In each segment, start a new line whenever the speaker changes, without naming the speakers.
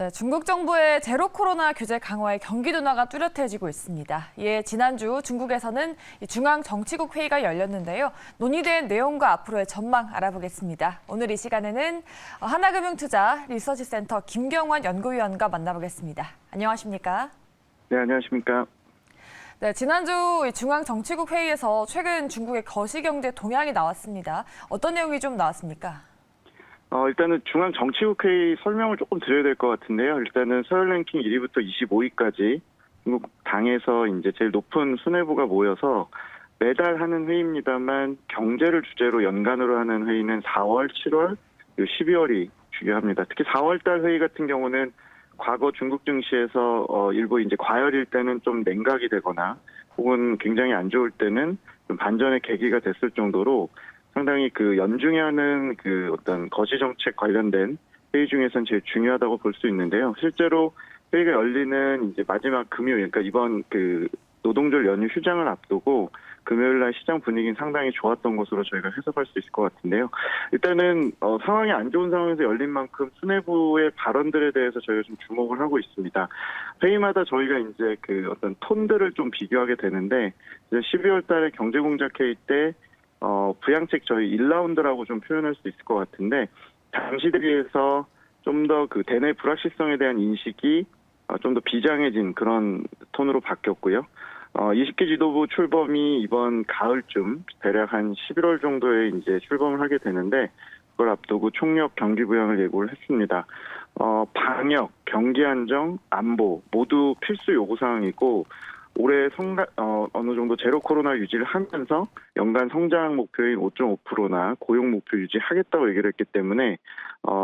네, 중국 정부의 제로 코로나 규제 강화에 경기 둔화가 뚜렷해지고 있습니다. 이에 지난주 중국에서는 중앙정치국 회의가 열렸는데요. 논의된 내용과 앞으로의 전망 알아보겠습니다. 오늘 이 시간에는 하나금융투자 리서치센터 김경환 연구위원과 만나보겠습니다. 안녕하십니까?
네, 안녕하십니까?
네, 지난주 중앙정치국 회의에서 최근 중국의 거시경제 동향이 나왔습니다. 어떤 내용이 좀 나왔습니까?
일단은 중앙정치국회의 설명을 조금 드려야 될 것 같은데요. 일단은 서열 랭킹 1위부터 25위까지 중국 당에서 이제 제일 높은 수뇌부가 모여서 매달 하는 회의입니다만 경제를 주제로 연간으로 하는 회의는 4월, 7월, 그리고 12월이 주요합니다. 특히 4월 달 회의 같은 경우는 과거 중국 증시에서 일부 이제 과열일 때는 좀 냉각이 되거나 혹은 굉장히 안 좋을 때는 좀 반전의 계기가 됐을 정도로 상당히 그 연중에 하는 그 어떤 거시 정책 관련된 회의 중에서는 제일 중요하다고 볼 수 있는데요. 실제로 회의가 열리는 이제 마지막 금요일, 그러니까 이번 그 노동절 연휴 휴장을 앞두고 금요일 날 시장 분위기는 상당히 좋았던 것으로 저희가 해석할 수 있을 것 같은데요. 일단은 상황이 안 좋은 상황에서 열린 만큼 수뇌부의 발언들에 대해서 저희가 좀 주목을 하고 있습니다. 회의마다 저희가 이제 그 어떤 톤들을 좀 비교하게 되는데 이제 12월 달에 경제공작회의 때 부양책 저희 1라운드라고 좀 표현할 수 있을 것 같은데 당시 대비해서 좀 더 그 대내 불확실성에 대한 인식이 좀 더 비장해진 그런 톤으로 바뀌었고요. 20개 지도부 출범이 이번 가을쯤 대략 한 11월 정도에 이제 출범을 하게 되는데 그걸 앞두고 총력 경기 부양을 예고를 했습니다. 방역, 경기 안정, 안보 모두 필수 요구 사항이고 올해 어느 정도 제로 코로나 유지를 하면서 연간 성장 목표인 5.5%나 고용 목표 유지하겠다고 얘기를 했기 때문에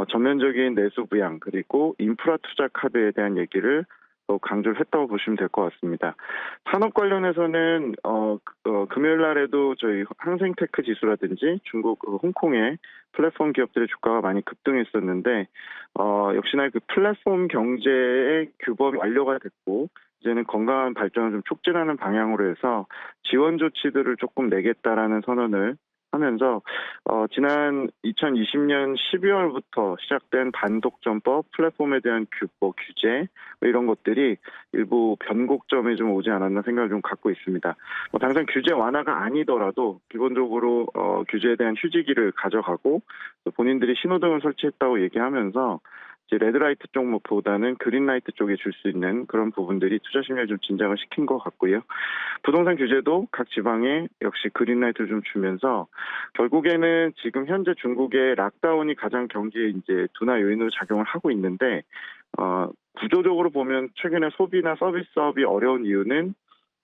전면적인 내수 부양 그리고 인프라 투자 카드에 대한 얘기를 더 강조를 했다고 보시면 될 것 같습니다. 산업 관련해서는 금요일 날에도 저희 항생테크 지수라든지 중국 홍콩의 플랫폼 기업들의 주가가 많이 급등했었는데 역시나 그 플랫폼 경제의 규범이 완료가 됐고 이제는 건강한 발전을 좀 촉진하는 방향으로 해서 지원 조치들을 조금 내겠다라는 선언을 하면서 지난 2020년 12월부터 시작된 반독점법, 플랫폼에 대한 규제 이런 것들이 일부 변곡점에 좀 오지 않았나 생각을 좀 갖고 있습니다. 당장 규제 완화가 아니더라도 기본적으로 규제에 대한 휴지기를 가져가고 본인들이 신호등을 설치했다고 얘기하면서 이제 레드라이트 쪽보다는 그린라이트 쪽에 줄 수 있는 그런 부분들이 투자 심리를 좀 진작을 시킨 것 같고요. 부동산 규제도 각 지방에 역시 그린라이트를 좀 주면서 결국에는 지금 현재 중국의 락다운이 가장 경기에 이제 둔화 요인으로 작용을 하고 있는데 구조적으로 보면 최근에 소비나 서비스업이 어려운 이유는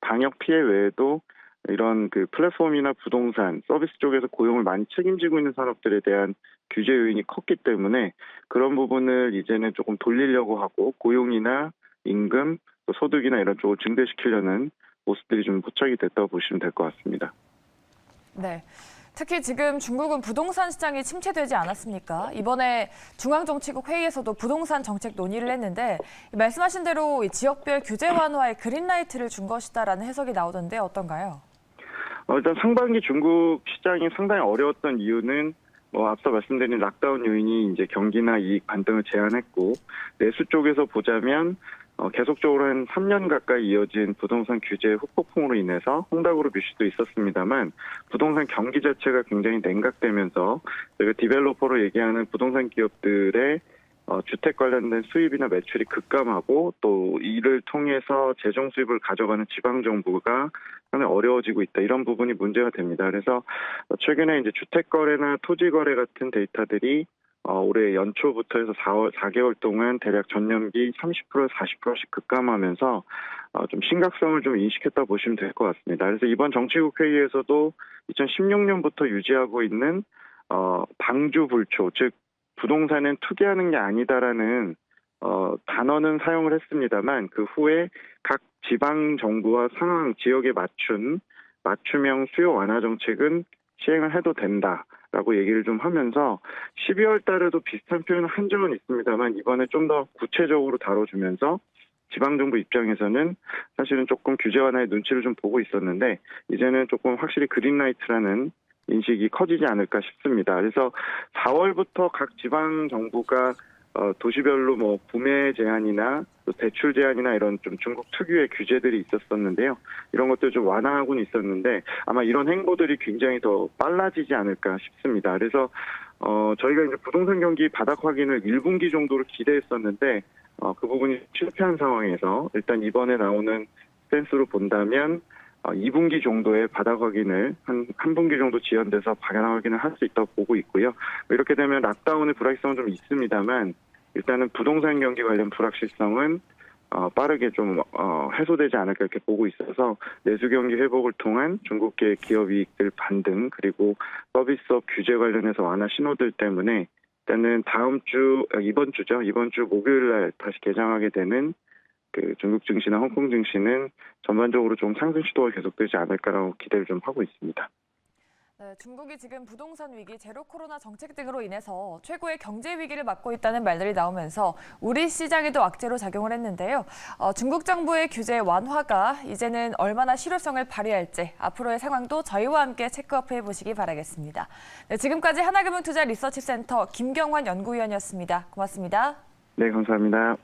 방역 피해 외에도 이런 그 플랫폼이나 부동산, 서비스 쪽에서 고용을 많이 책임지고 있는 산업들에 대한 규제 요인이 컸기 때문에 그런 부분을 이제는 조금 돌리려고 하고 고용이나 임금, 또 소득이나 이런 쪽을 증대시키려는 모습들이 좀 포착이 됐다고 보시면 될 것 같습니다.
네. 특히 지금 중국은 부동산 시장이 침체되지 않았습니까? 이번에 중앙정치국 회의에서도 부동산 정책 논의를 했는데 말씀하신 대로 이 지역별 규제 완화에 그린라이트를 준 것이다라는 해석이 나오던데 어떤가요?
일단 상반기 중국 시장이 상당히 어려웠던 이유는 앞서 말씀드린 락다운 요인이 이제 경기나 이익 반등을 제한했고 내수 쪽에서 보자면 계속적으로 한 3년 가까이 이어진 부동산 규제 후폭풍으로 인해서 홍다그룹 이슈도 있었습니다만 부동산 경기 자체가 굉장히 냉각되면서 저희가 디벨로퍼로 얘기하는 부동산 기업들의 주택 관련된 수입이나 매출이 급감하고 또 이를 통해서 재정 수입을 가져가는 지방 정부가 상당히 어려워지고 있다. 이런 부분이 문제가 됩니다. 그래서 최근에 이제 주택 거래나 토지 거래 같은 데이터들이 올해 연초부터 해서 4개월 동안 대략 전년비 30%, 40%씩 급감하면서 좀 심각성을 좀 인식했다 보시면 될 것 같습니다. 그래서 이번 정치국 회의에서도 2016년부터 유지하고 있는 방주 불초, 즉 부동산은 투기하는 게 아니다라는 단어는 사용을 했습니다만 그 후에 각 지방 정부와 상황 지역에 맞춤형 수요 완화 정책은 시행을 해도 된다라고 얘기를 좀 하면서 12월 달에도 비슷한 표현을 한 적은 있습니다만 이번에 좀 더 구체적으로 다뤄주면서 지방정부 입장에서는 사실은 조금 규제 완화의 눈치를 좀 보고 있었는데 이제는 조금 확실히 그린라이트라는 인식이 커지지 않을까 싶습니다. 그래서 4월부터 각 지방 정부가 도시별로 뭐 구매 제한이나 또 대출 제한이나 이런 좀 중국 특유의 규제들이 있었었는데요. 이런 것들 좀 완화하고는 있었는데 아마 이런 행보들이 굉장히 더 빨라지지 않을까 싶습니다. 그래서 저희가 이제 부동산 경기 바닥 확인을 1분기 정도로 기대했었는데 그 부분이 실패한 상황에서 일단 이번에 나오는 스탠스로 본다면 2분기 정도의 바닥 확인을 한 분기 정도 지연돼서 바닥 확인을 할 수 있다고 보고 있고요. 이렇게 되면 락다운의 불확실성은 좀 있습니다만 일단은 부동산 경기 관련 불확실성은 빠르게 좀 해소되지 않을까 이렇게 보고 있어서 내수 경기 회복을 통한 중국계 기업 이익들 반등 그리고 서비스업 규제 관련해서 완화 신호들 때문에 일단은 이번 주 목요일 날 다시 개장하게 되는 그 중국 증시나 홍콩 증시는 전반적으로 좀 상승 시도가 계속되지 않을까라고 기대를 좀 하고 있습니다.
네, 중국이 지금 부동산 위기, 제로 코로나 정책 등으로 인해서 최고의 경제 위기를 맞고 있다는 말들이 나오면서 우리 시장에도 악재로 작용을 했는데요. 중국 정부의 규제 완화가 이제는 얼마나 실효성을 발휘할지 앞으로의 상황도 저희와 함께 체크업해 보시기 바라겠습니다. 네, 지금까지 하나금융투자 리서치센터 김경환 연구위원이었습니다. 고맙습니다.
네, 감사합니다.